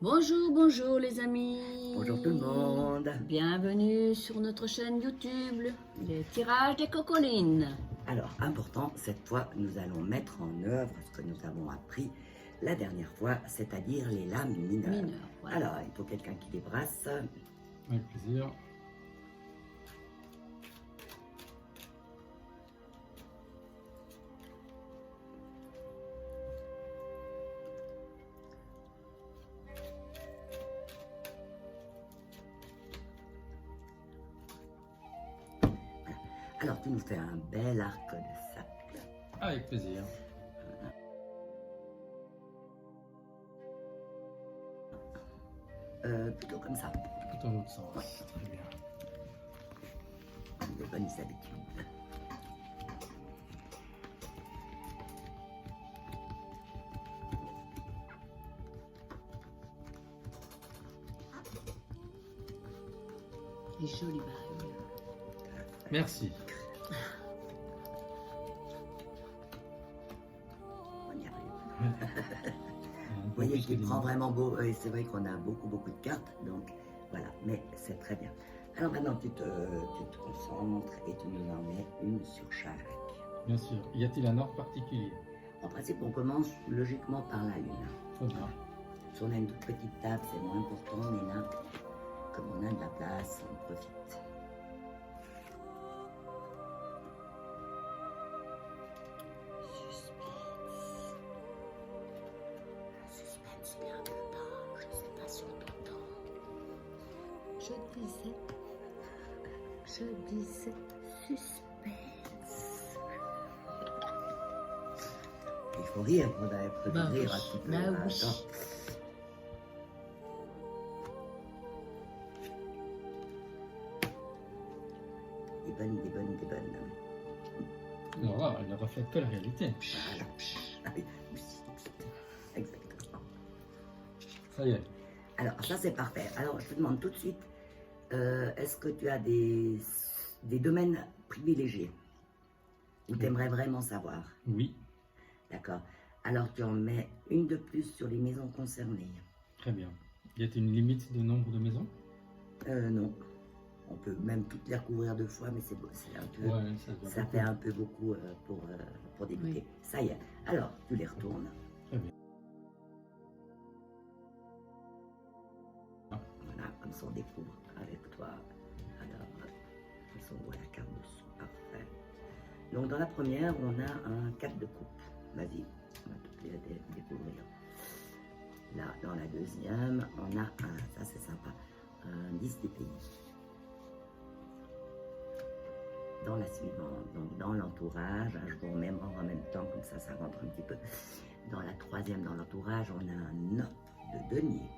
Bonjour, bonjour les amis. Bonjour tout le monde. Bienvenue sur notre chaîne YouTube, les tirages des cocolines. Alors, important, cette fois, nous allons mettre en œuvre ce que nous avons appris la dernière fois, c'est-à-dire les lames mineures. Voilà. Alors, il faut quelqu'un qui les brasse. Avec plaisir. Alors, tu nous fais un bel arc de cercle. Avec plaisir. Plutôt comme ça, Tout dans l'autre sens. Ouais. Très bien. de bonnes habitudes. Les jolies bagues. Merci. On y arrive. Vous voyez qu'il prend vraiment beau, et c'est vrai qu'on a beaucoup de cartes, donc voilà, mais c'est très bien. Alors maintenant tu te concentres et tu nous en mets une sur chaque. Bien sûr. Y a-t-il un ordre particulier? En principe, on commence logiquement par la lune. Très bien. Si on a une toute petite table, c'est moins important, mais là, comme on a de la place, on profite. Suspense, il est un peu bas, je sais pas si on t'entend. Je disais suspense. Il faut rire, on a Bah rire oui, un petit peu. bah là, oui. attends. Des bonnes. Alors là, elle ne reflète que la réalité. Voilà. Ah oui, exactement. Ça y est. Alors, ça c'est parfait. Alors, je te demande tout de suite, est-ce que tu as des domaines privilégiés où tu aimerais vraiment savoir? Oui. D'accord. Alors, tu en mets une de plus sur les maisons concernées. Très bien. Y a-t-il une limite de nombre de maisons? Non. On peut même toutes les recouvrir deux fois, mais c'est un peu... Ouais, Ça fait un peu beaucoup pour débuter. Oui. Ça y est. Alors, tu les retournes. Très bien. Voilà, comme ça on découvre avec toi. Alors, comme ça on voit la carte dessous. Parfait. Donc, dans la première, on a un 4 de coupe. Vas-y, on va toutes les découvrir. Là, dans la deuxième, on a un, ça c'est sympa, un 10 des pays. Dans la suivante, donc dans l'entourage, je vous remets en même temps, comme ça rentre un petit peu. Dans la troisième, dans l'entourage, on a un 9 de denier.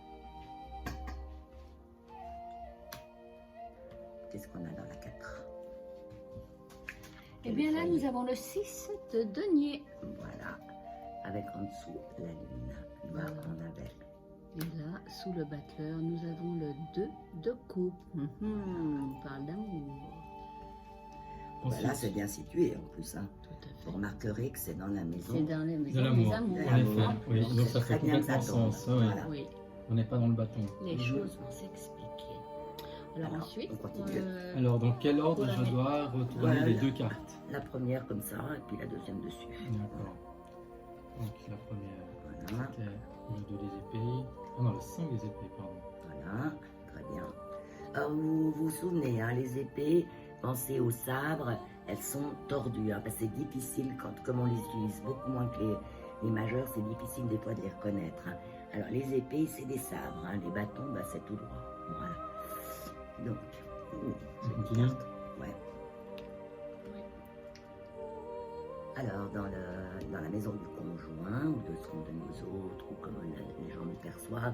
Qu'est-ce qu'on a dans la 4? Eh bien là, nous avons le 6 de denier. Voilà, avec en dessous la lune. Là, Voilà. on avait. Et là, sous le battleur, nous avons le 2 de coupe. On parle d'amour. Voilà, Ensuite, c'est bien situé en plus. Hein. Tout à Vous fait. remarquerez que c'est dans la maison. C'est dans les de maisons des l'amour. amours. De En l'amour. effet. Oui. Donc, Donc ça très fait bien que ça complètement tombe. sens. Oui. Voilà. Oui, On n'est pas dans le bâton. les choses vont s'expliquer. Alors Alors, ensuite, on continue. Alors, dans quel ordre Voilà. je dois retourner Voilà. les deux cartes? La première comme ça, et puis la deuxième dessus. D'accord. Donc la première, Voilà, c'était le 2 des épées. Ah non, le 5 des épées, pardon. voilà, très bien. Alors, vous vous souvenez, hein, les épées, pensez aux sabres, elles sont tordues, hein, parce que c'est difficile, comme on les utilise beaucoup moins que les majeurs, c'est difficile des fois de les reconnaître. Hein. Alors, les épées, c'est des sabres, hein, les bâtons, bah, c'est tout droit. Voilà. Donc, On c'est une continue. carte. Ouais. Alors, dans la maison du conjoint, ou de ce qu'on donne aux autres, ou comme les gens nous perçoivent,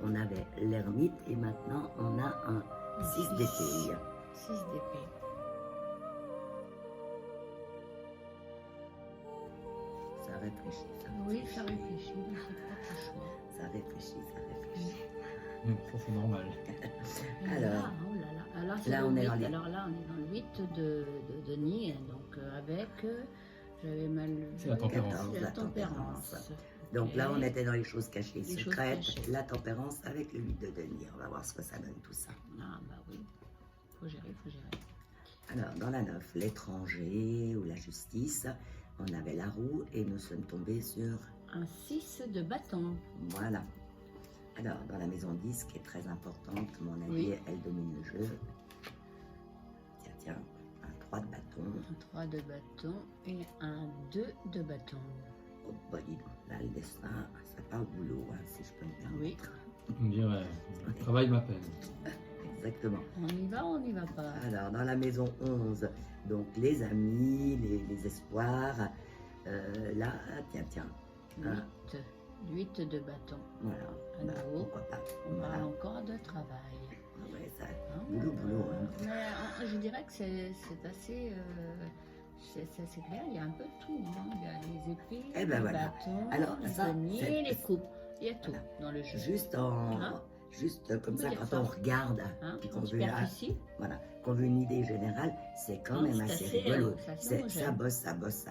on avait l'ermite, et maintenant, on a un 6 d'épée. 6 d'épée. Ça réfléchit, ça. Oui, ça réfléchit dans ses propres choix. Ça réfléchit. Ça c'est normal. Et Alors, là, oh là là. Alors, c'est là, le on est 8. dans les- Alors là, on est dans le 8 de denier. Donc avec, j'avais mal. C'est la tempérance. C'est la tempérance. Donc Ok. là, on était dans les choses cachées, Les choses secrètes, cachées. la tempérance avec le 8 de denier. On va voir ce que ça donne tout ça. Ah bah oui, faut gérer, faut gérer. Alors, dans la 9, l'étranger ou la justice, on avait la roue et nous sommes tombés sur... Un 6 de bâton. Voilà. Alors, dans la maison 10, qui est très importante, mon avis, Oui. elle domine le jeu. Tiens, un 3 de bâton. Un 3 de bâton et un 2 de bâton. Oh, bah, dis donc, là, le destin, ça parle boulot, hein, si je peux me permettre. On dirait, le travail m'appelle. Exactement. On y va pas. Alors, dans la maison 11, donc les amis, les espoirs. Là, tiens. 8 de bâton. Voilà. À Bah, nouveau. pourquoi pas. On Voilà. parle encore de travail. Ouais, ça, Hein? boulot. Hein. Mais je dirais que c'est assez, c'est clair, il y a un peu de tout. Hein. Il y a les épées, Eh ben les voilà. bâtons, Alors, les ça, deniers, c'est- les coupes. Il y a tout Voilà. dans le jeu. Juste Hein? juste comme On peut ça, dire quand ça. on regarde, Hein? puis En qu'on veut, superficie. voilà, qu'on veut une idée générale, c'est quand Non, même c'est assez assez, rigolo. c'est assez Ça homogène.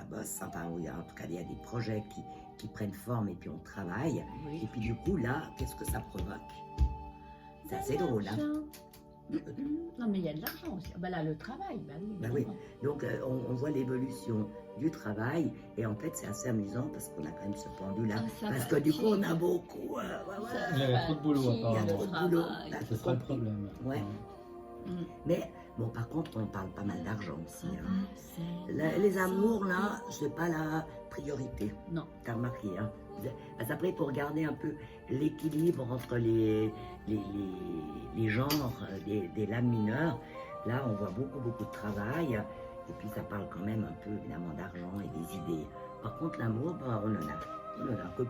bosse. Enfin, oui, en tout cas, il y a des projets qui prennent forme et puis on travaille. Oui. Et puis du coup, là, qu'est-ce que ça provoque? C'est assez De drôle. Hein? l'argent. Non, mais il y a de l'argent aussi. Ah, bah là, le travail, bah oui. Bah oui. évidemment. Donc, on voit l'évolution du travail. Et en fait, c'est assez amusant parce qu'on a quand même ce pendu-là. Ah, ça Parce que du coup, on a fatigue. beaucoup. Ça Il y avait trop de boulot, fatigue, apparemment. Il y a le trop de boulot. travail. Là, Ce sera le problème. Ouais. Mm. Mais bon, par contre, on parle pas mal d'argent aussi. Hein. C'est Les amours, là, c'est pas la priorité. Non. T'as remarqué, hein? Parce qu'après, pour garder un peu l'équilibre entre les genres des lames mineures, là, on voit beaucoup de travail. Et puis, ça parle quand même un peu, évidemment, d'argent et des idées. Par contre, l'amour, bah, on en a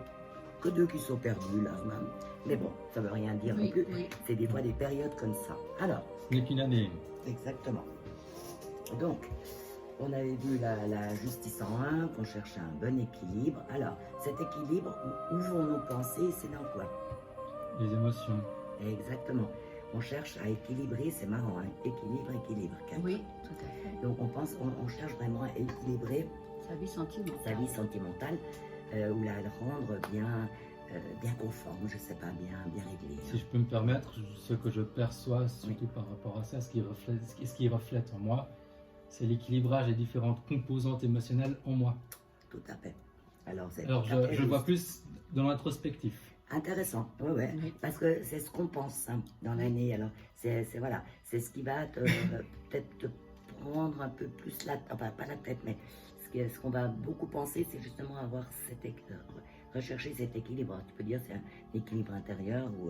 que deux qui sont perdus, là, même. Mais bon, ça veut rien dire non Oui, plus. oui. C'est des fois des périodes comme ça. Alors, Ce n'est qu'une année. exactement. Donc, on avait vu la justice en 1, qu'on cherchait un bon équilibre. Alors, cet équilibre, où vont nos pensées, c'est dans quoi? Les émotions. Exactement. On cherche à équilibrer, c'est marrant, hein? Équilibre. Quatre. Oui, tout à fait. Donc, on cherche vraiment à équilibrer Sa vie sentimentale. sa vie sentimentale, ou la rendre bien conforme, je sais pas, bien réglée. Si je peux me permettre, ce que je perçois, surtout par rapport à ça, ce qui reflète en moi, c'est l'équilibrage des différentes composantes émotionnelles en moi. Tout à fait. Alors, c'est Alors tout à fait je vois juste. plus dans l'introspectif. Intéressant, ouais. Oui. Parce que c'est ce qu'on pense hein, dans l'année. Alors, c'est voilà, c'est ce qui va peut-être te prendre un peu plus enfin pas la tête, mais ce qu'on va beaucoup penser, c'est justement avoir rechercher cet équilibre. Tu peux dire c'est un équilibre intérieur ou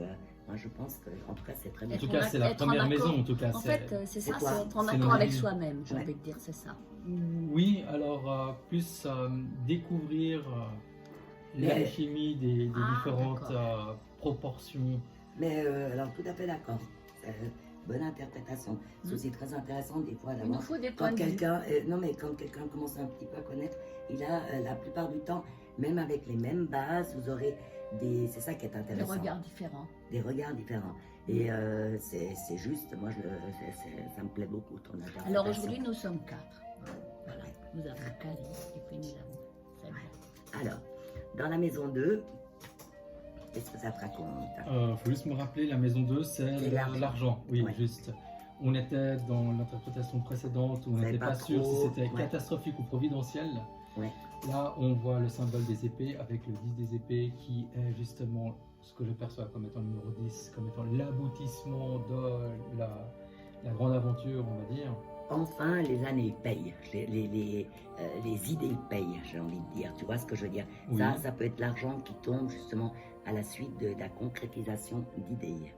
moi je pense que en tout cas c'est très bien. En tout Être cas, en c'est la être en première accord. maison. En tout cas, En fait, c'est ça, quoi? c'est être en C'est accord nos avec vies. soi-même, j'ai Ouais. envie de dire, c'est ça. oui, alors plus découvrir Mais- l'alchimie des Ah, différentes d'accord. proportions. Mais alors tout à fait d'accord. Bonne interprétation. C'est aussi très intéressant des fois Il nous d'avoir. faut des points Quand de vue. quelqu'un, non mais quand quelqu'un commence un petit peu à connaître, il a la plupart du temps, même avec les mêmes bases, vous aurez c'est ça qui est Des intéressant. regards différents. Des regards différents. Et c'est juste, moi ça me plaît beaucoup ton interprétation. Alors aujourd'hui, nous sommes 4. Voilà. Nous avons Kali et puis nous avons Sabine. Alors, dans la maison 2, qu'est-ce que ça te raconte? Faut juste me rappeler, la maison 2, c'est C'est l'argent. l'argent. Oui, Ouais. juste. On était dans l'interprétation précédente où on Vous savez n'était pas pas sûr si trop, c'était ouais. catastrophique ou providentiel. Ouais. Là, on voit le symbole des épées avec le 10 des épées qui est justement ce que je perçois comme étant le numéro 10, comme étant l'aboutissement de la grande aventure, on va dire. Enfin, les années payent. Les idées payent, j'ai envie de dire. Tu vois ce que je veux dire? Oui. Ça peut être l'argent qui tombe justement à la suite de la concrétisation d'idées.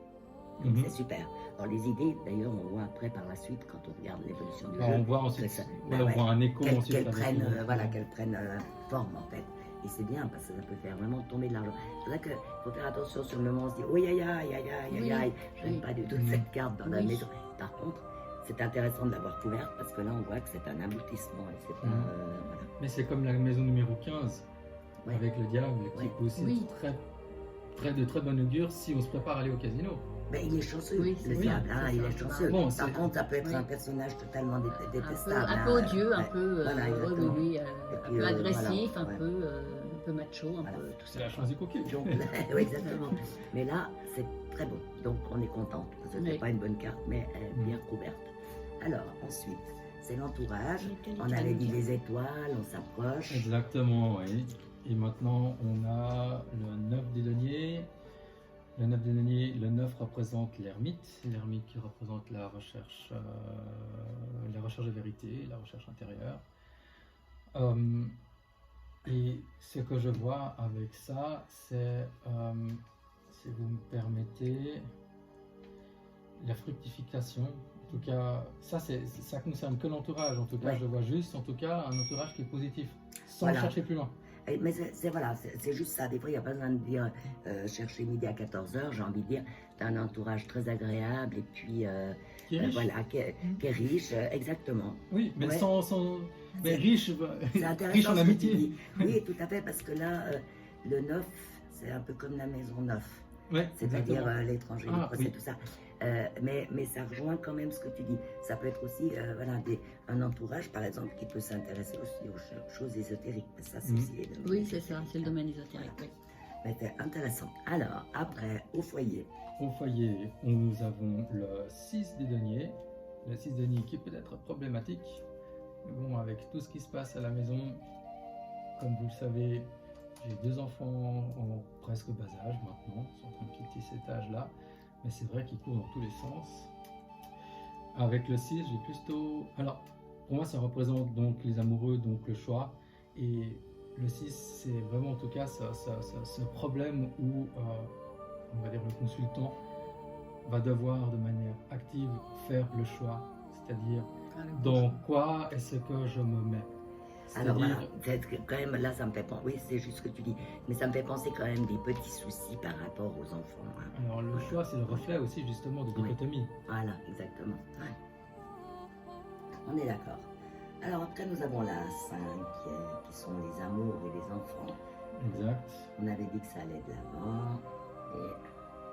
Donc Mhm. c'est super. Alors les idées, d'ailleurs, on voit après par la suite quand on regarde l'évolution du Alors, jeu. on voit ensuite, que ça- ouais, bah on ouais, voit un écho qu'elles ensuite. avec prennent, le- forme en fait. Et c'est bien parce que ça peut faire vraiment tomber de l'argent. C'est vrai qu'il faut faire attention sur le moment, on se dit oui, aïe, j'aime Oui. pas du tout Mhm. cette carte dans la Oui. maison. Par contre, c'est intéressant de l'avoir couverte parce que là on voit que c'est un aboutissement. Et c'est pas, Mhm. voilà. Mais c'est comme la maison numéro 15, Ouais. avec le diable, qui Ouais. peut aussi Oui. être de très bon augure si on se prépare à aller au casino. Ben, il est chanceux, Oui, le c'est diable, ça, hein, c'est il ça. est chanceux. Bon, Par c'est- contre, ça peut être Oui. un personnage totalement détestable. Un hein, peu odieux, un ouais. peu, Voilà, oui, exactement. oui, Et un puis, peu agressif, voilà, ouais. un peu macho, un Voilà. peu tout C'est ça. la chance du coquille. Donc, oui, exactement. Mais là, c'est très bon. Donc, on est content. Parce que c'est Oui. pas une bonne carte, mais elle est bien couverte. Alors, ensuite, c'est l'entourage. Les On avait dit qualités. les étoiles, on s'approche. Exactement, oui. Et maintenant, on a le 9 des deniers. Le 9 des deniers, le 9 représente l'ermite. L'ermite qui représente la recherche de vérité, la recherche intérieure. Et ce que je vois avec ça, c'est, si vous me permettez, la fructification. En tout cas, ça concerne que l'entourage. En tout cas, Ouais. je vois juste, en tout cas, un entourage qui est positif, sans Voilà. chercher plus loin. Mais voilà, c'est juste ça. Des fois, il n'y a pas besoin de dire chercher midi à 14h. J'ai envie de dire, tu as un entourage très agréable et puis Qui est riche. voilà, qui est riche, exactement. Oui, mais Ouais. mais C'est- riche, C'est intéressant riche en ce que tu amitié. dis. Oui, tout à fait, parce que là, le neuf, c'est un peu comme la maison neuf. Ouais, C'est-à-dire exactement. l'étranger, Ah, le procès, oui. tout ça. Mais ça rejoint quand même ce que tu dis. Ça peut être aussi voilà, un entourage, par exemple, qui peut s'intéresser aussi aux choses ésotériques. Ça, c'est Mhm. aussi les domaines Oui, c'est ça, ésotériques, c'est le hein. domaine ésotérique. Oui. Mais c'est intéressant. Alors, après, au foyer. Au foyer, nous avons le 6 des deniers. Le 6 des deniers qui peut être problématique. Mais bon, avec tout ce qui se passe à la maison, comme vous le savez, j'ai 2 enfants en presque bas âge maintenant. Ils sont en train de quitter cet âge-là. Mais c'est vrai qu'ils courent dans tous les sens. Avec le 6, j'ai plutôt... Alors, pour moi, ça représente donc les amoureux, donc le choix. Et le 6, c'est vraiment en tout cas ce problème où, on va dire, le consultant va devoir de manière active faire le choix. C'est-à-dire, dans quoi est-ce que je me mets? Alors C'est-à-dire, voilà, quand même, là, ça me fait penser, oui, c'est juste ce que tu dis, mais ça me fait penser quand même des petits soucis par rapport aux enfants. Hein. alors le choix, c'est le reflet aussi justement de Oui. dichotomie. Voilà, exactement. Ouais. On est d'accord. Alors après, nous avons la 5, qui sont les amours et les enfants. Exact. On avait dit que ça allait de l'avant.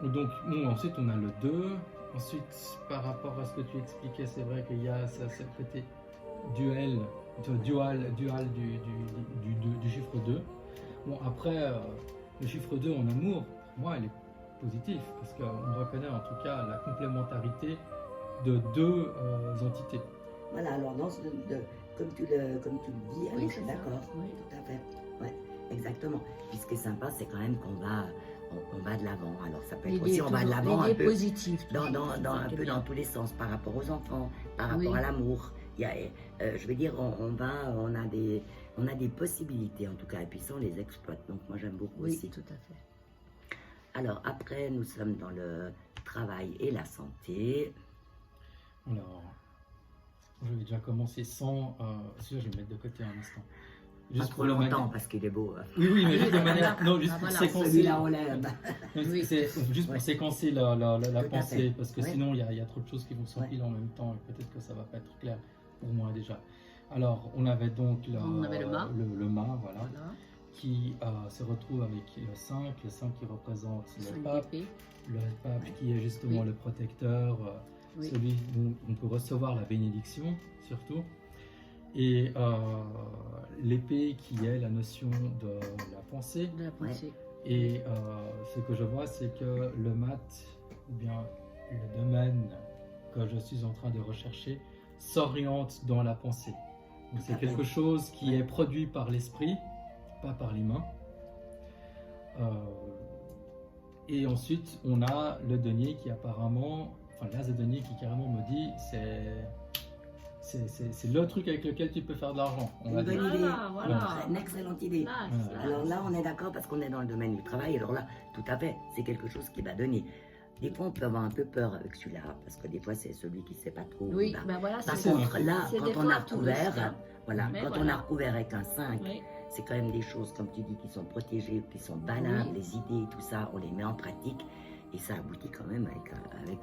Et Donc, bon, ensuite, on a le 2. Ensuite, par rapport à ce que tu expliquais, c'est vrai qu'il y a ce côté dual du chiffre 2. Bon, après, le chiffre 2 en amour, pour moi, il est positif, parce qu'on reconnaît en tout cas la complémentarité de 2 entités. voilà, alors comme tu le dis, alors Oui, je suis c'est ça. d'accord, Oui. tout à fait. Ouais, exactement. Puis ce qui est sympa, c'est quand même qu'on va de l'avant. Alors ça peut être aussi, on va de l'avant un L'idée peu. positive. Un peu dans tous les sens, par rapport aux enfants, par rapport Oui. à l'amour. Il y a, je veux dire, on a des possibilités en tout cas, et puis ça on les exploite. Donc moi j'aime beaucoup Oui, aussi. tout à fait. Alors après, nous sommes dans le travail et la santé. Alors, je vais déjà commencer sans... celui-là, je vais le mettre de côté un instant. Pas trop le longtemps manière- parce qu'il est beau. Oui, oui, mais juste de Ah, manière... Non, juste ah, pour voilà, séquencer... Celui-là on l'aime. Oui. C'est juste pour Ouais. séquencer la Tout à pensée, fait. parce que Ouais. sinon il y a trop de choses qui vont s'empiler en même temps et peut-être que ça va pas être clair pour moi déjà. Alors, on avait donc On avait le mât. le mât, voilà, Voilà. qui se retrouve avec le 5 qui représente le 5 pape, d'épée. le pape qui est justement Oui. le protecteur, Oui. celui dont on peut recevoir la bénédiction surtout, et l'épée qui est la notion de la pensée. De la pensée. Et ce que je vois, c'est que le mat, ou bien le domaine que je suis en train de rechercher, s'oriente dans la pensée. Donc c'est à fait. quelque chose qui est produit par l'esprit, pas par les mains. Et ensuite, on a le denier qui apparemment, enfin l'as de denier qui carrément me dit, c'est le truc avec lequel tu peux faire de l'argent. On va Une dire. bonne idée. Voilà. Une excellente idée. Là, Voilà. Alors là, on est d'accord parce qu'on est dans le domaine du travail. Alors là, tout à fait, c'est quelque chose qui va donner. Des fois, on peut avoir un peu peur avec celui-là parce que des fois, c'est celui qui ne sait pas trop. Oui, Bah, ben voilà, par c'est contre, là, c'est des quand on fois a tout recouvert, risque, hein. voilà, Mais quand on voilà. a recouvert avec un 5, Oui. c'est quand même des choses, comme tu dis, qui sont protégées, qui sont banales, Oui. les idées, tout ça, on les met en pratique. Et ça aboutit quand même avec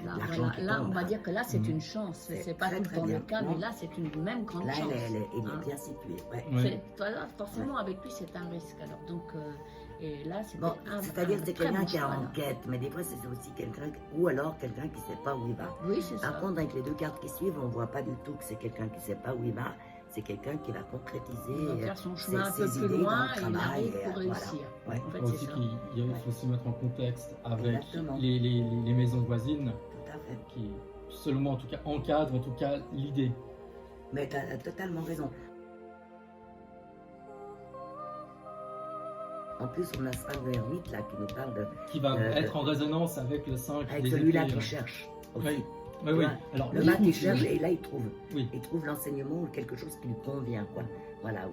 Là, l'argent voilà, qui là, tombe. on va dire que là, c'est Mhm. une chance. C'est C'est pas très, tout le très temps bien. le cas, mais Non. là, c'est une même grande Là, chance. il hein. est bien situé. Ouais. Ouais. Voilà, forcément, avec lui, c'est un risque. Alors, donc, et là, c'était Bon, c'est-à-dire que c'est très quelqu'un bon qui est choix, en là. quête, mais des fois c'est aussi quelqu'un, ou alors quelqu'un qui ne sait pas où il va. Oui, c'est ça. Par contre, avec les deux cartes qui suivent, on ne voit pas du tout que c'est quelqu'un qui ne sait pas où il va, c'est quelqu'un qui va concrétiser Il va faire son ses- chemin un peu ses plus idées loin dans le et il travail, arrive et, pour voilà. réussir. Ouais. En fait, Aussi c'est ça. qu'il faut se mettre en contexte avec Exactement. les maisons voisines Tout à fait. qui, selon moi en tout cas, encadrent en tout cas l'idée. Mais tu as totalement raison. En plus, on a 5 vers 8 là qui nous parle de, Qui va Euh, être en résonance avec le 5 avec des celui-là épées, qui cherche aussi. Oui. Oui, oui. Ouais. Alors, Le du mat coup, il cherche oui. et là il trouve. Oui. Il trouve l'enseignement ou quelque chose qui lui convient, quoi. Voilà,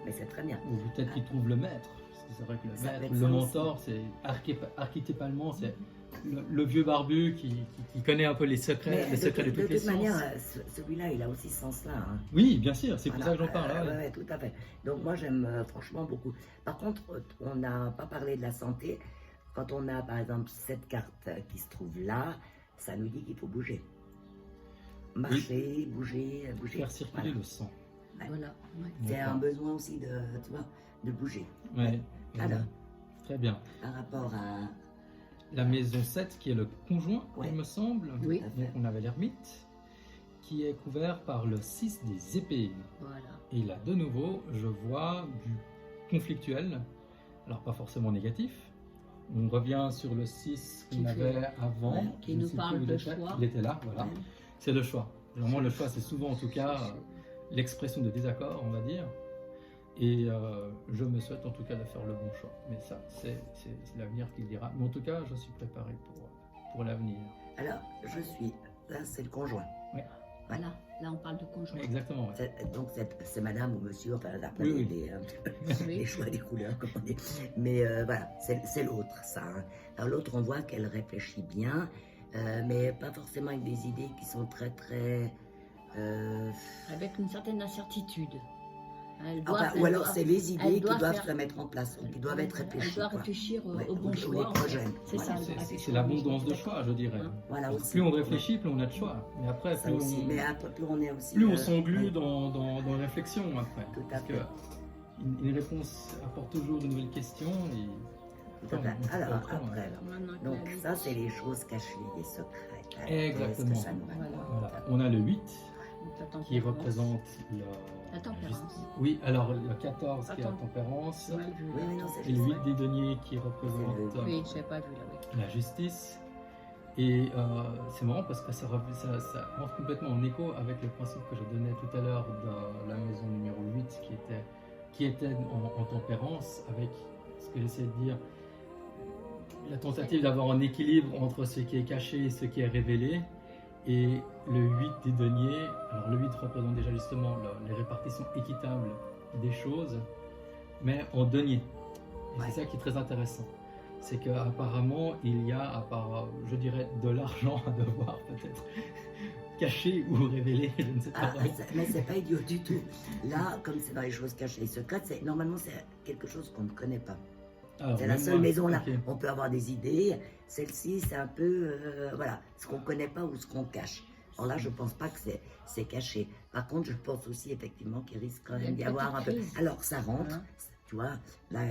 mais c'est très bien. Ou peut-être qu'il trouve le maître. Parce que c'est vrai que le Ça peut maître, être le ça mentor, c'est archétypalement, c'est le vieux barbu qui connaît un peu les secrets Mais de toutes les toute manière, sciences. celui-là, il a aussi ce sens-là. Hein. Oui, bien sûr, c'est pour Voilà, ça que j'en parle. ouais, ouais. ouais, tout à fait. Donc moi, j'aime franchement beaucoup. Par contre, on n'a pas parlé de la santé. Quand on a, par exemple, cette carte qui se trouve là, ça nous dit qu'il faut bouger. Marcher, bouger. Faire circuler Voilà. le sang. Voilà. Ouais. C'est un besoin aussi de bouger. Ouais. Alors, Très bien. par rapport à... La maison 7 qui est le conjoint, Ouais. il me semble. Oui. Tout à Donc fait. on avait l'ermite qui est couvert par le 6 des épées. Voilà. Et là, de nouveau, je vois du conflictuel. Alors, pas forcément négatif. On revient sur le 6 qu'on Qui avait fait- avant. ouais, qui Je ne nous sais parle plus où de il était. choix. Il était là, voilà. Ouais. C'est le choix. Vraiment, le choix, c'est souvent, en tout cas, l'expression de désaccord, on va dire. Et je me souhaite, en tout cas, de faire le bon choix. Mais ça, c'est l'avenir qui le dira. Mais en tout cas, je suis préparé pour l'avenir. Alors, là, c'est le conjoint. Voilà. Là, on parle de conjoint. Exactement, ouais. Donc, c'est madame ou monsieur, enfin, d'après Oui, oui. Oui. les choix des couleurs, comme on dit. Mais voilà, c'est l'autre, ça. Hein. Alors, l'autre, on voit qu'elle réfléchit bien, mais pas forcément avec des idées qui sont très, très... Avec une certaine incertitude. Elle doit, Enfin, elle ou alors, doit- c'est les elle idées qui doit doivent faire- se mettre en place, ou qui doivent être réfléchies. Elle doit quoi. réfléchir Ouais, au bon ou choix. les en fait. projets. C'est Voilà. ça. elle doit réfléchir C'est au bon l'abondance choix. de choix, je dirais. Hein. Voilà aussi. Plus on réfléchit, plus on a de choix. Mais après, Ça aussi. Mais après, plus on est aussi... plus on s'englue ouais. dans la réflexion après. Tout à Parce que fait. une réponse apporte toujours une nouvelle question. Et Tout à fait. on Alors, comprend, hein. après, Maintenant que donc la vie- ça, c'est les choses cachées, les secrets. Alors, Exactement. qu'est-ce que ça nous raconte? Voilà. On a le 8 Donc, la qui tempérance. représente La tempérance. Oui, alors le 14 qui est la Attends. tempérance. J'ai mal vu, Oui, là. oui, non, c'est Et le juste, 8 ouais. des deniers qui représente Oui, je n'ai pas vu là, oui. la justice. Et c'est marrant parce que ça rentre complètement en écho avec le principe que je donnais tout à l'heure de la maison numéro 8 qui était en tempérance, avec ce que j'essaie de dire, la tentative d'avoir un équilibre entre ce qui est caché et ce qui est révélé. Et le 8 des deniers, alors le 8 représente déjà justement les répartitions équitables des choses, mais en deniers. Et Ouais. c'est ça qui est très intéressant. C'est qu'apparemment, il y a, à part, je dirais, de l'argent à devoir peut-être caché ou révélé, je ne sais pas Ah, vraiment. mais c'est pas idiot du tout. Là, comme c'est dans les choses cachées et secrètes, normalement c'est quelque chose qu'on ne connaît pas. Alors, C'est la même seule moi, maison là. ok. On peut avoir des idées. Celle-ci, c'est un peu, voilà, ce qu'on ne connaît pas ou ce qu'on cache. Alors là, je ne pense pas que c'est caché. Par contre, je pense aussi effectivement qu'il risque quand Il y a même une d'y avoir un peu. petite crise. Alors, ça rentre, Hein. tu vois, là,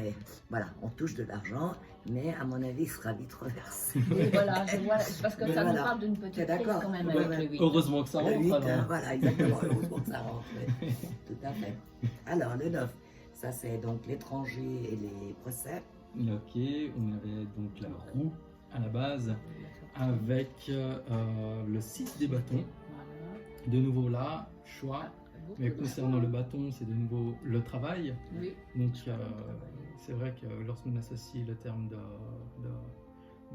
voilà, on touche de l'argent, mais à mon avis, il sera vite reversé. Oui, voilà, je vois, parce que Mais ça nous voilà. parle d'une T'es petite crise d'accord? quand même Ouais, avec ouais. le 8. Heureusement que ça Le rentre. 8, alors. voilà, exactement, heureusement que ça rentre. Ouais. Tout à fait. Alors, le 9, ça c'est donc l'étranger et les procès. Ok, on avait donc la roue à la base avec le 6 des bâtons. Voilà. De nouveau là, choix. Beaucoup Mais de concernant le bâton, c'est de nouveau le travail. Oui. Donc c'est vrai que lorsqu'on associe le terme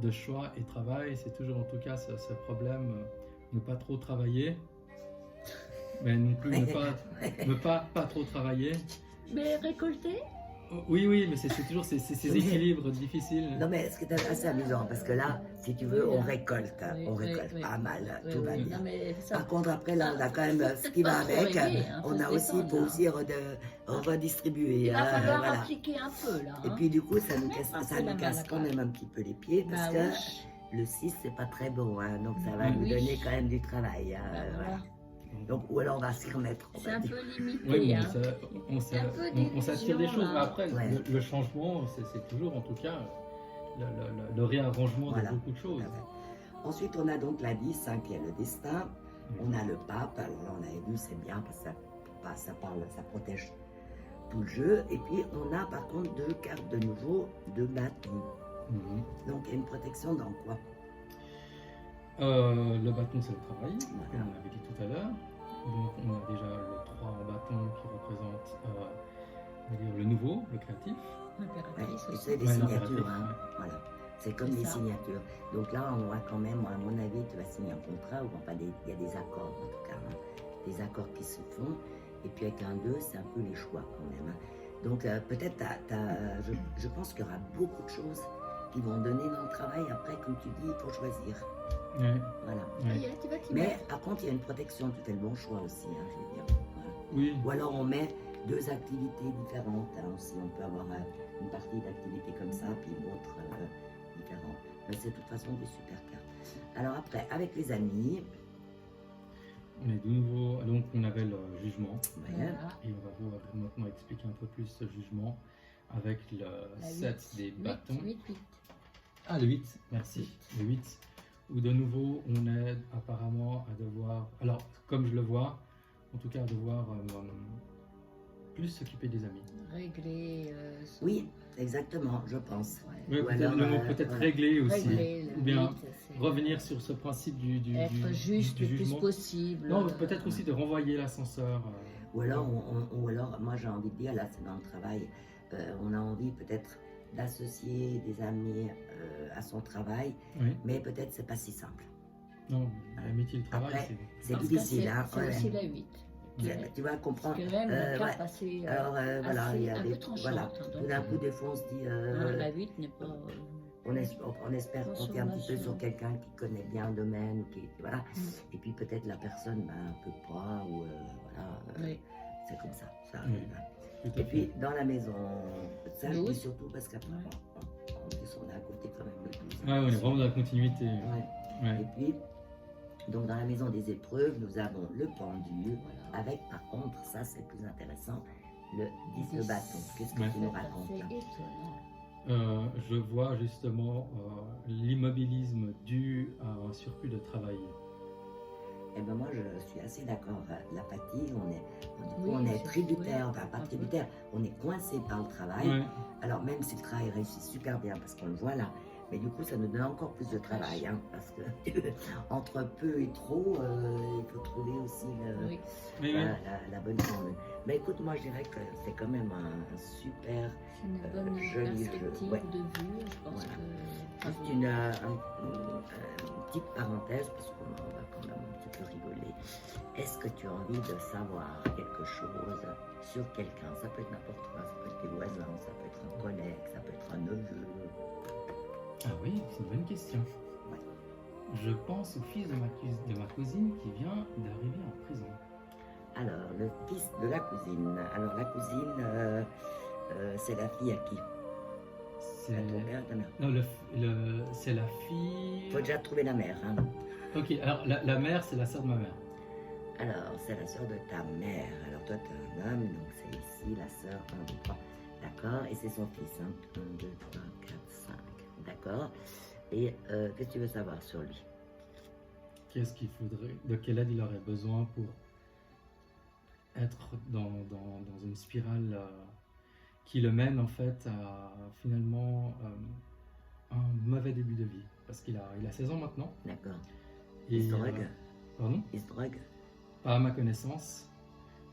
de choix et travail, c'est toujours en tout cas ce problème, ne pas trop travailler, mais non plus ne pas trop travailler. Mais récolter Oh, oui, mais c'est toujours ces équilibres difficiles. Non, mais ce qui est assez amusant, parce que là, si tu veux, on récolte. Oui, On oui, récolte oui. pas mal, Oui, tout va oui. bien. Non, mais ça, Par contre, après, là, on a quand même faut ce qui va peut-être pas avec. trop rêver, hein, On faut a se aussi, détendre, faut là. aussi redistribuer. il va hein, falloir voilà. appliquer un peu là. Et hein. puis, du coup, ça nous Mettre un casse, peu la main à la quand pâte. même un petit peu les pieds, parce Bah que oui. Le 6, c'est pas très bon, hein, donc ça va Oui. nous donner quand même du travail. Hein, Bah, voilà. voilà. Donc, ou alors on va s'y remettre. on C'est va un dire. peu limité. Oui, hein. mais un peu on s'attire des d'illusion, choses, mais là. après, Ouais. le changement, c'est toujours en tout cas le réarrangement Voilà. de beaucoup de choses. Ensuite, on a donc la 10, hein, qui est le destin. On a le pape. Alors là, on avait vu, c'est bien parce que ça parle, ça protège tout le jeu. Et puis, on a par contre 2 cartes de nouveau de bâton. Mhm. Donc, il y a une protection dans quoi? Le bâton, c'est le travail, Voilà. comme on avait dit tout à l'heure. Donc, on a déjà le 3 en bâton qui représente on va dire le nouveau, le créatif. Ouais, Impératrice et aussi. c'est des Ouais, signatures. l'impératrice, Hein. ouais. Voilà. C'est comme C'est des ça. signatures. Donc là, on aura quand même, à mon avis, tu vas signer un contrat, ou enfin, il y a des accords en tout cas. Hein. Des accords qui se font. Et puis avec un 2, c'est un peu les choix quand même. Hein. Donc peut-être, je pense qu'il y aura beaucoup de choses qui vont donner dans le travail. Après, comme tu dis, il faut choisir. Ouais, Voilà. Ah, ouais. y a, tu vas t'y Mais mettre. par contre, il y a une protection. Tu fais le bon choix aussi, hein, je veux dire. Voilà. Oui, Ou alors on met 2 activités différentes. Hein, aussi, on peut avoir une partie d'activité comme ça, puis une autre différente. Mais c'est de toute façon des super cartes. Alors après, avec les amis, on est de nouveau. Donc, on avait le jugement. ouais, Voilà. Et on va voir maintenant expliquer un peu plus ce jugement avec le La 7 huit. des bâtons. 8. Ah, le 8, merci. Le 8, où de nouveau, on est apparemment à devoir, alors comme je le vois, en tout cas à devoir plus s'occuper des amis. Régler son... oui, exactement, je pense. Ouais. Oui, Ou peut-être alors, le mot peut-être voilà. régler aussi. Régler, le Ou bien 8, c'est revenir sur ce principe du être juste le plus jugement. possible. Non, peut-être aussi de renvoyer l'ascenseur. Ou alors, ou alors, moi j'ai envie de dire, là c'est dans le travail, on a envie peut-être d'associer des amis à son travail, Oui, mais peut-être c'est pas si simple. non, l'amitié et le travail, Après, c'est. C'est Dans ce cas, difficile, hein. C'est ouais. aussi la 8. Tu vas comprendre. C'est quand même une carte ouais. assez, Alors voilà, assez- il y a un des peu tranchante. voilà. hein, Tout donc, d'un coup, des fois, on se dit, la 8 n'est pas... on espère compter un petit peu sur quelqu'un qui connaît bien le domaine, ou qui, voilà. Et puis peut-être la personne, ben, un peu pas, ou voilà, Oui. c'est comme ça, ça Oui. arrive. Tout à Et fait. puis dans la maison, ça je dis 12. surtout parce qu'après, en plus on est à côté quand même de tout. Ouais, on est vraiment dans la continuité. Ouais. Ouais. Et puis, donc dans la maison des épreuves, nous avons le pendu, Voilà. avec par contre, ça c'est le plus intéressant, le 10 de 10. bâton. Qu'est-ce que Ouais. tu nous C'est racontes assez là? étonnant. Je vois justement l'immobilisme dû à un surplus de travail. Eh ben moi je suis assez d'accord. La fatigue, du coup, Oui, on est c'est- tributaire, oui. enfin pas Un peu. tributaire, on est coincé par le travail. Ouais. Alors même si le travail réussit super bien parce qu'on le voit là, mais du coup ça nous donne encore plus de travail, hein, parce que entre peu et trop, il faut trouver aussi Oui. Mais oui. la bonne formule. Mais écoute, moi je dirais que c'est quand même un super, C'est une bonne joli jeu, perspective ouais. de vue. Je pense Voilà. que... juste une petite parenthèse, parce qu'on va quand même un petit peu rigoler. Est-ce que tu as envie de savoir quelque chose sur quelqu'un? Ça peut être n'importe quoi, ça peut être tes voisins, ça peut être un collègue, ça peut être un neveu. Ah oui, c'est une bonne question. Ouais. Je pense au fils de ma cousine qui vient d'arriver en prison. Alors, le fils de la cousine. Alors, la cousine, c'est la fille à qui? C'est À ton père, ta mère. non, c'est la fille. Il faut déjà trouver la mère. Hein. Ok, alors la mère, c'est la sœur de ma mère. Alors, c'est la sœur de ta mère. Alors, toi, tu es un homme, donc c'est ici la sœur 1, 2, 3. D'accord? Et c'est son fils. Hein. 1, 2, 3, 4, 5. D'accord? Et qu'est-ce que tu veux savoir sur lui? Qu'est-ce qu'il faudrait, de quelle aide il aurait besoin pour être dans une spirale qui le mène en fait à finalement un mauvais début de vie. Parce qu'il a 16 ans maintenant. D'accord. Et, Il se drogue? Pardon? Il se drogue? Pas à ma connaissance.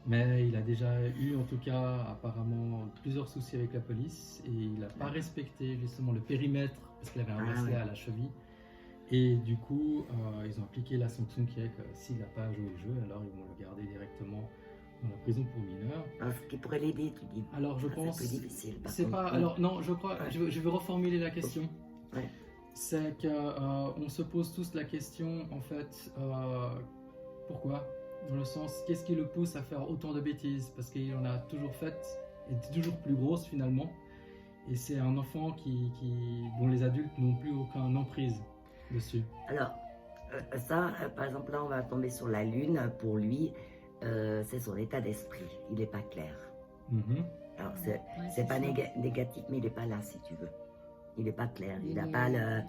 Mais il a déjà eu en tout cas apparemment plusieurs soucis avec la police et il n'a pas respecté justement le périmètre parce qu'il avait un Ah, bracelet ouais. à la cheville. Et du coup, ils ont appliqué la sanction qui est que s'il n'a pas joué au jeu, alors ils vont le garder directement dans la prison pour mineurs. Alors, ce qui pourrait l'aider, tu dis? Alors je Ah, pense, c'est plus difficile. par c'est contre. pas. Alors non, je crois. Ouais. Je vais reformuler la question. Ouais. C'est que on se pose tous la question en fait. Pourquoi? Dans le sens, qu'est-ce qui le pousse à faire autant de bêtises? Parce qu'il en a toujours fait et toujours plus grosses finalement. Et c'est un enfant dont les adultes n'ont plus aucun emprise. dessus? Alors, ça, par exemple, là, on va tomber sur la lune. Pour lui, c'est son état d'esprit. Il n'est pas clair. Mhm. Alors, Ouais, c'est pas ça. négatif, mais il n'est pas là, si tu veux. Il n'est pas clair. Il n'a est- pas le...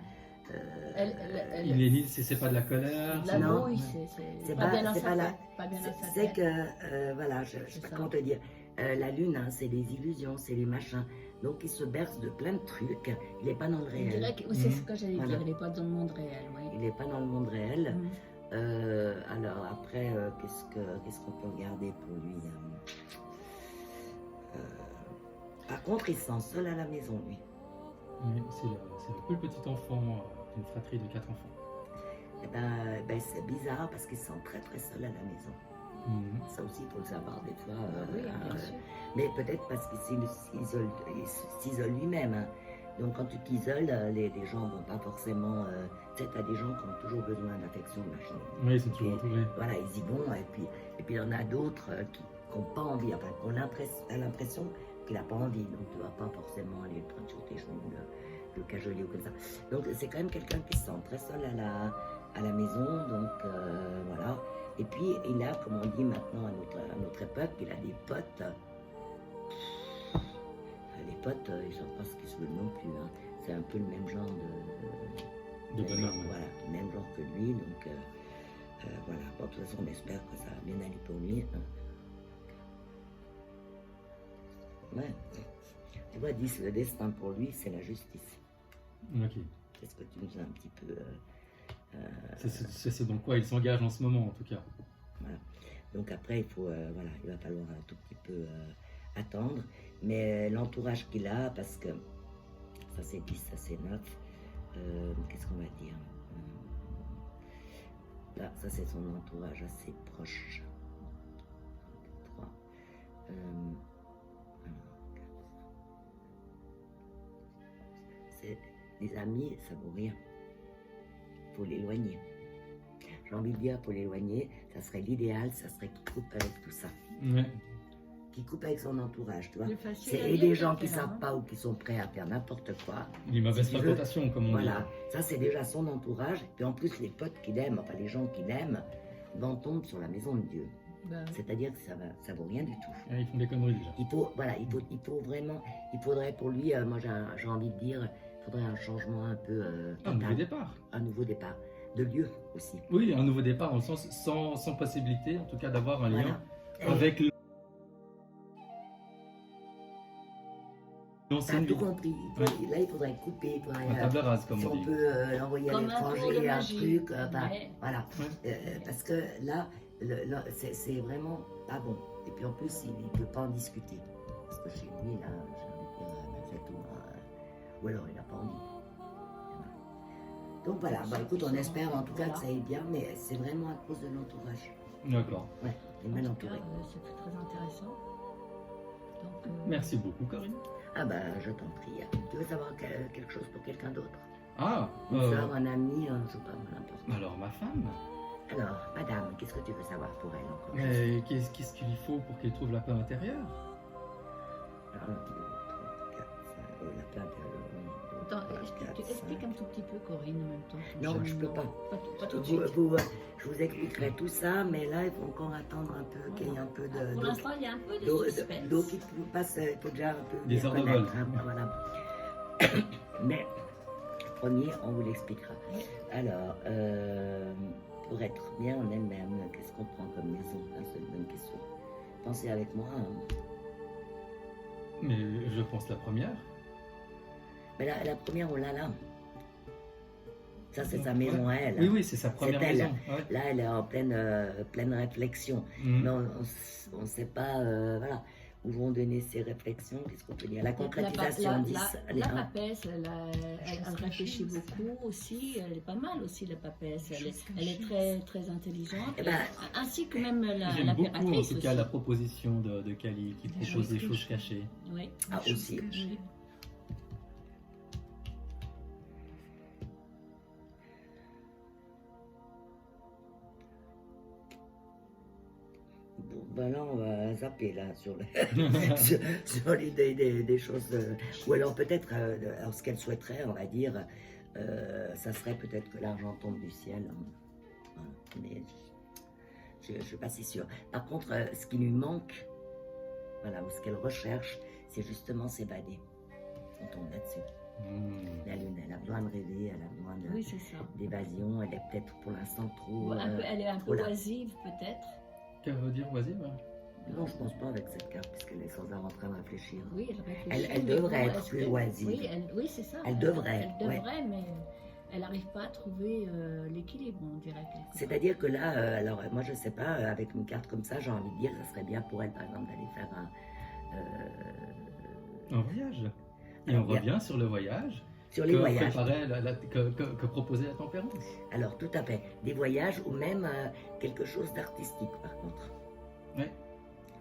Il est libre, c'est pas de la colère. La Non. brouille, C'est c'est pas- pas bien dans c'est sa pas la- tête. Pas bien dans sa C'est tête. que, voilà, je ne sais C'est pas ça. comment te dire. La lune, hein, c'est les illusions, c'est les machins. Donc, il se berce de plein de trucs. Il n'est pas dans le On réel. dirait que c'est ce que j'allais Voilà. dire, il n'est pas dans le monde réel. Oui. Il n'est pas dans le monde réel. Mhm. Alors après, qu'est-ce qu'on peut regarder pour lui Par contre, il se sent seul à la maison, lui. Oui, c'est le plus petit enfant d'une fratrie de 4 enfants. Eh ben, c'est bizarre parce qu'il se sent très très seul à la maison. Mhm. Ça aussi, il faut le savoir des fois. Oui, bien sûr. Mais peut-être parce qu'il s'isole lui-même. Hein. Donc quand tu t'isoles, les gens vont pas forcément... tu sais, tu as des gens qui ont toujours besoin d'affection, machin. Oui, ils sont toujours entourés. Voilà, ils y vont. Et puis il y en a d'autres qui n'ont pas envie, enfin, qui ont l'impression qu'il n'a pas envie. Donc tu ne vas pas forcément aller le prendre sur tes genoux, le cajoler ou comme ça. Donc c'est quand même quelqu'un qui se sent très seul à la maison. Donc voilà. Et puis il a, comme on dit maintenant à notre époque, il a des potes. Les potes, ils ne savent pas ce qu'ils se veulent non plus. Hein. C'est un peu le même genre De bonhomme. Voilà, le même genre que lui. Donc voilà. Bon, de toute façon, on espère que ça va bien aller pour lui. Hein. Ouais. Tu vois, 10, le destin pour lui, c'est la justice. Ok. C'est ce que tu nous as un petit peu... C'est ce dans quoi il s'engage en ce moment, en tout cas. Voilà. Donc après, il faut, voilà, il va falloir un tout petit peu attendre. Mais l'entourage qu'il a, parce que ça c'est 10, ça c'est 9, qu'est-ce qu'on va dire Là, ça c'est son entourage assez proche. 3. Les amis, ça vaut rien. Il faut l'éloigner. J'ai envie de dire, pour l'éloigner, ça serait l'idéal, ça serait qu'il coupe avec tout ça. Ouais. Qu'il coupe avec son entourage, tu vois. Plus facile C'est à et dire des gens qu'à qui faire, savent hein. pas ou qui sont prêts à faire n'importe quoi. Il est mauvaise Si tu veux. réputation, comme on Voilà, dit. ça c'est déjà son entourage. Puis en plus, les potes qu'il aime, enfin les gens qu'il aime, vont tomber sur la maison de Dieu. Ben, C'est-à-dire que ça vaut rien du tout. Ouais, ils font des conneries déjà. Il faut, voilà, il faut vraiment, il faudrait pour lui, moi j'ai envie de dire, il faudrait un changement un peu Un nouveau total, départ. un nouveau départ, de lieu aussi. Oui, un nouveau départ dans le sens sans possibilité, en tout cas, d'avoir un lien Voilà. avec T'as l'ancienne tout vie. compris. Là, il faudrait couper, il faudrait, Un table rase, comme si on on dit. peut l'envoyer à Comme un tour de l'étranger, un magie. truc, enfin, Ouais. voilà. Ouais. Parce que là, c'est vraiment pas bon. Et puis en plus, il ne peut pas en discuter. Parce que chez lui, là, j'ai envie de dire, c'est tout. Ou alors, il n'a pas envie. Voilà. Donc voilà, bah, écoute, on espère en tout cas que ça aille bien, mais c'est vraiment à cause de l'entourage. D'accord. Ouais, il est mal en tout cas, entouré. c'est très intéressant. Donc, Merci beaucoup, Corinne. Ah bah, je t'en prie. Tu veux savoir quelque chose pour quelqu'un d'autre? Ah, Une soeur, un ami, je sais pas, n'importe. alors ma femme. Alors, madame, qu'est-ce que tu veux savoir pour elle encore? Mais qu'est-ce qu'il lui faut pour qu'elle trouve la paix intérieure? 1, 2, 3, 4, 5, la plainte, Attends, tu expliques un tout petit peu, Corinne, en même temps. Non, je peux pas. Pas tout de suite. Je vous expliquerai tout ça, mais là, il faut encore attendre un peu qu'il y ait un peu de... Pour l'instant, il y a un peu de d'eau suspense. qui passe, il faut déjà un peu Des bien heures de connaître, vol. hein, voilà. Mais, premier, on vous l'expliquera. Oui. Alors, pour être bien en elle-même, qu'est-ce qu'on prend comme maison? C'est une bonne question. Pensez avec moi. Hein. Mais je pense la première. Mais la première, on l'a là. Ça, c'est sa maison à elle. Oui, oui, c'est sa première C'est elle. maison. Ouais. Là, elle est en pleine réflexion. Mhm. Mais on ne sait pas, voilà, où vont donner ses réflexions. Qu'est-ce qu'on peut dire? La concrétisation 10. La papesse, elle réfléchit beaucoup aussi. Elle est pas mal aussi, la papesse. Elle est très, très intelligente. Eh ben, ainsi que même J'aime beaucoup, en l'impératrice tout cas, aussi. la proposition de Kali qui propose des choses cachées. Oui. Ah, aussi. Oui. Bon, ben là, on va zapper là sur, sur l'idée des choses. Ou alors peut-être, alors ce qu'elle souhaiterait, on va dire, ça serait peut-être que l'argent tombe du ciel. Hein. Voilà. Mais je ne suis pas si sûre. Par contre, ce qui lui manque, voilà, ou ce qu'elle recherche, c'est justement s'évader. On tombe là-dessus. La lune, elle a besoin de rêver, elle a besoin Oui, c'est ça. d'évasion, elle est peut-être pour l'instant trop... Elle est un peu voilà. oisive, peut-être. Que veut dire oisive? Non, je pense pas avec cette carte, puisqu'elle est sans arrêt en train de réfléchir. Oui, elle réfléchit. Elle mais devrait être est-ce plus que- oisive. Oui, c'est ça. Elle devrait, Elle devrait, mais elle n'arrive pas à trouver l'équilibre, on dirait. quelque part. C'est-à-dire que là, alors moi je sais pas, avec une carte comme ça, j'ai envie de dire, ça serait bien pour elle, par exemple, d'aller faire Un voyage. Et on revient sur le voyage sur les voyages. que proposait la tempérance. Alors tout à fait, des voyages ou même quelque chose d'artistique par contre. Ouais.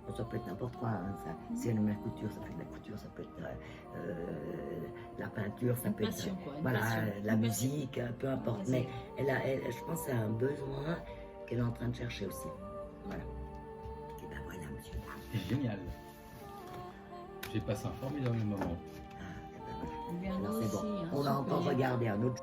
Bon, ça peut être n'importe quoi, hein, ça. Si elle aime la couture, ça fait de la couture, ça peut être la peinture, ça Une peut passion, être quoi, une voilà, passion. la Une musique, peu importe. Vas-y. Mais je pense à un besoin qu'elle est en train de chercher aussi. Voilà. Et ben voilà, monsieur. C'est génial. J'ai passé un formidable moment. Ah, et ben voilà. Il y en a Alors, c'est aussi. bon. hein, On va encore super. regarder un autre.